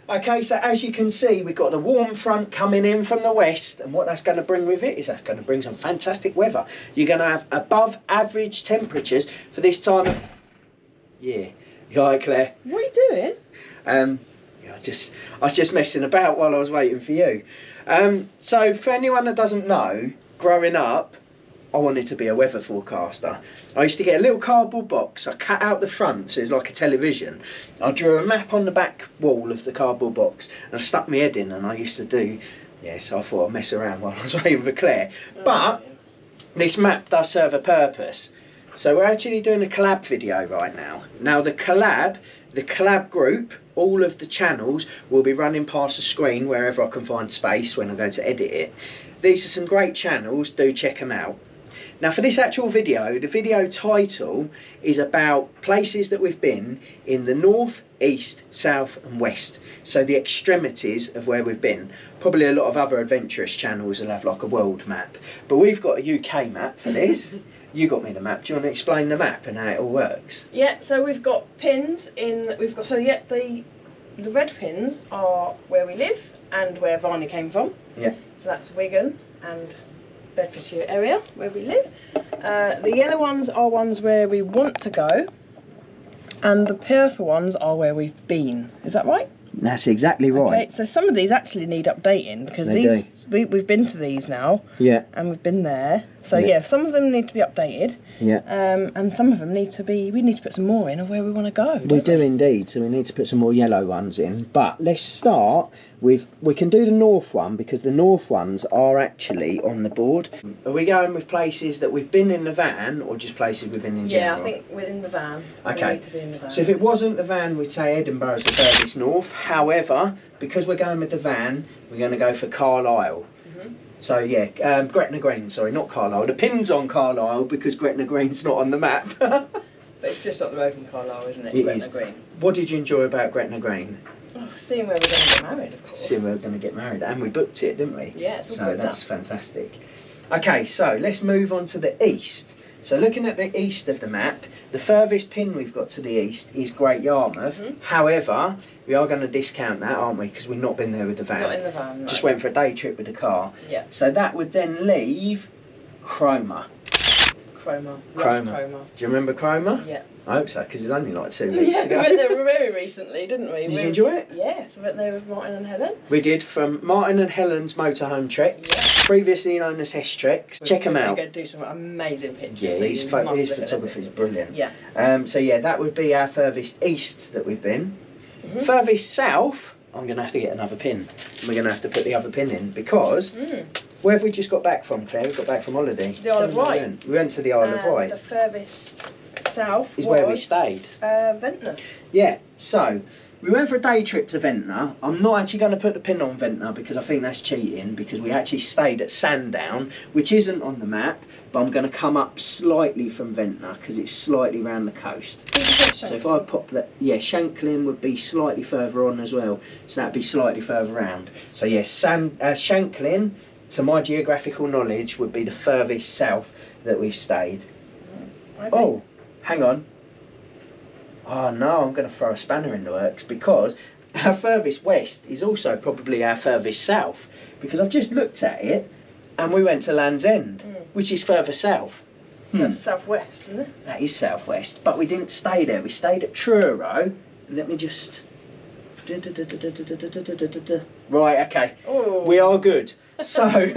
Okay, so as you can see, we've got the warm front coming in from the west, and what that's going to bring with it is that's going to bring some fantastic weather. You're going to have above average temperatures for this time of... Yeah. You all right, Claire? What are you doing? Yeah, I was just messing about while I was waiting for you. So for anyone that doesn't know, growing up, I wanted to be a weather forecaster. I used to get a little cardboard box. I cut out the front so it's like a television. I drew a map on the back wall of the cardboard box and I stuck my head in, and I used to do, yeah, so I thought I'd mess around while I was waiting for Claire. But this map does serve a purpose. So we're actually doing a collab video right now. Now the collab group, all of the channels will be running past the screen wherever I can find space when I go to edit it. These are some great channels, do check them out. Now for this actual video, the video title is about places that we've been in the north, east, south and west. So the extremities of where we've been. Probably a lot of other adventurous channels will have like a world map. But we've got a UK map for this. You got me the map. Do you want to explain the map and how it all works? Yeah, so we've got pins in, the red pins are where we live and where Varney came from. Yeah. So that's Wigan and Bedfordshire area where we live. The yellow ones are ones where we want to go, and the purple ones are where we've been. Is that right? That's exactly right. Okay, so some of these actually need updating because we've been to these now. Yeah. And we've been there. So yeah, some of them need to be updated. Yeah. And some of them need to be. We need to put some more in of where we want to go. We do indeed. So we need to put some more yellow ones in. But let's start with. We can do the north one because the north ones are actually on the board. Are we going with places that we've been in the van or just places we've been in general? Yeah, I think we're in the van. Okay. We need to be in the van. So if it wasn't the van, we'd say Edinburgh's the furthest north. However, because we're going with the van, we're going to go for Carlisle. So yeah, Gretna Green, sorry, not Carlisle. The pin's on Carlisle because Gretna Green's not on the map. But it's just up the road from Carlisle, isn't it? It Gretna is. Green. What did you enjoy about Gretna Green? Oh, seeing where we're going to get married, of course. Seeing where we're going to get married, and we booked it, didn't we? Yeah, it's all so booked that's up. fantastic. Okay, so let's move on to the east. So looking at the east of the map, the furthest pin we've got to the east is Great Yarmouth. However, we are going to discount that, aren't we? Because we've not been there with the van. Not in the van, no. Just went for a day trip with the car. Yeah. So that would then leave Cromer. Cromer. Do you remember Cromer? Yeah. I hope so, because it's only like 2 weeks ago. We went there very recently, didn't we? Did you enjoy it? Yes, we went there with Martin and Helen. We did, from Martin and Helen's motorhome treks, previously known as Hess Treks. Check them out. We're going to do some amazing pictures. Yeah, so his photography is brilliant. Yeah. So yeah, that would be our furthest east that we've been. Furthest south, I'm going to have to get another pin. We're going to have to put the other pin in because where have we just got back from, Claire? We got back from holiday. The Isle of Wight. We went to the Isle of Wight. The furthest south is where we stayed. Ventnor. Yeah, so we went for a day trip to Ventnor. I'm not actually going to put the pin on Ventnor because I think that's cheating, because we actually stayed at Sandown, which isn't on the map, but I'm going to come up slightly from Ventnor because it's slightly round the coast. So if I pop that, yeah, Shanklin would be slightly further on as well, so that'd be slightly further round. So yeah, Shanklin, to my geographical knowledge, would be the furthest south that we've stayed. Okay. Oh, hang on. Oh no, I'm going to throw a spanner in the works because our furthest west is also probably our furthest south, because I've just looked at it and we went to Land's End, which is further south. So that's southwest, isn't it? That is southwest, but we didn't stay there. We stayed at Truro. Let me just... Right, okay. Oh. We are good. So,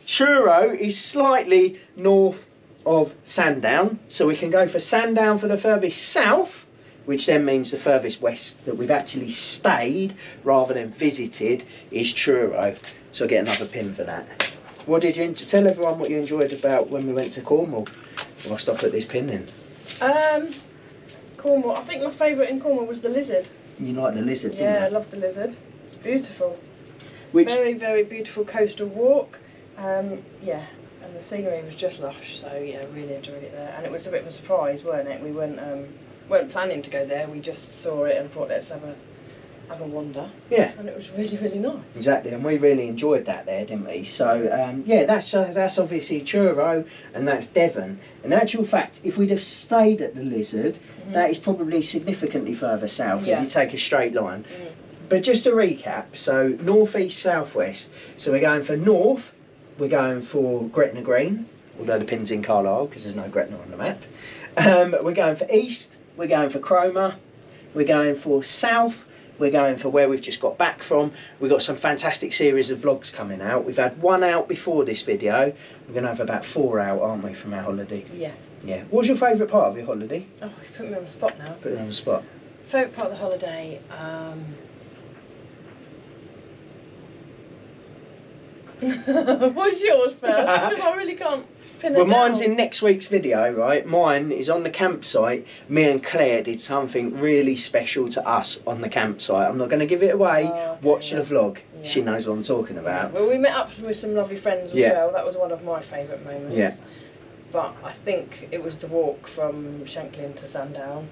Truro is slightly north of Sandown, so we can go for Sandown for the furthest south, which then means the furthest west that we've actually stayed rather than visited is Truro. So I'll get another pin for that. What did you tell everyone what you enjoyed about when we went to Cornwall? Whilst I put this pin in. Cornwall. I think my favourite in Cornwall was the lizard. You like the lizard, didn't you? Yeah, I loved the lizard. Beautiful. Which... Very, very beautiful coastal walk. Yeah, and the scenery was just lush. So yeah, really enjoyed it there. And it was a bit of a surprise, weren't it? We weren't planning to go there. We just saw it and thought, let's have a wander. Yeah. And it was really, really nice. Exactly, and we really enjoyed that there, didn't we? So yeah, that's obviously Truro, and that's Devon. In actual fact, if we'd have stayed at the Lizard, that is probably significantly further south if you take a straight line. But just to recap, so north, east, south, west. So we're going for north, we're going for Gretna Green, although the pin's in Carlisle because there's no Gretna on the map. We're going for east, we're going for Cromer, we're going for south, we're going for where we've just got back from. We've got some fantastic series of vlogs coming out. We've had one out before this video. We're going to have about 4 out, aren't we, from our holiday? Yeah. Yeah. What's your favourite part of your holiday? Oh, you put me on the spot now. Put it on the spot. Favourite part of the holiday? What's yours first? Because I really can't pin it down. Well, mine's in next week's video, right? Mine is on the campsite. Me and Claire did something really special to us on the campsite. I'm not going to give it away. Oh, okay, Watch yeah. the vlog. Yeah. She knows what I'm talking about. Well, we met up with some lovely friends as well. That was one of my favourite moments. Yeah. But I think it was the walk from Shanklin to Sandown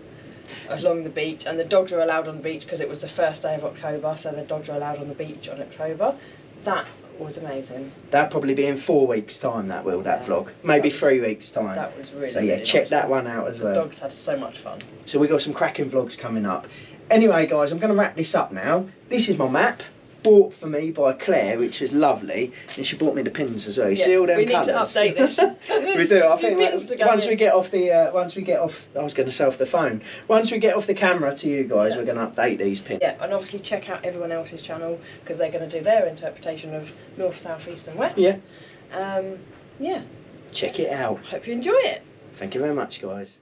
along the beach, and the dogs were allowed on the beach because it was the first day of October, so the dogs were allowed on the beach on October. That was amazing. That'll probably be in 4 weeks' time, that vlog. Maybe 3 weeks' time. That was really So yeah, really check nice. that one out as well. The dogs had so much fun. So we've got some cracking vlogs coming up. Anyway, guys, I'm going to wrap this up now. This is my map, bought for me by Claire, which was lovely, and she bought me the pins as well. You see all them we need colours? to update this. We do. I think once we get off the, I was going to say off the phone. Once we get off the camera to you guys, we're going to update these pins. Yeah, and obviously check out everyone else's channel because they're going to do their interpretation of north, south, east, and west. Yeah. Yeah. Check it out. Hope you enjoy it. Thank you very much, guys.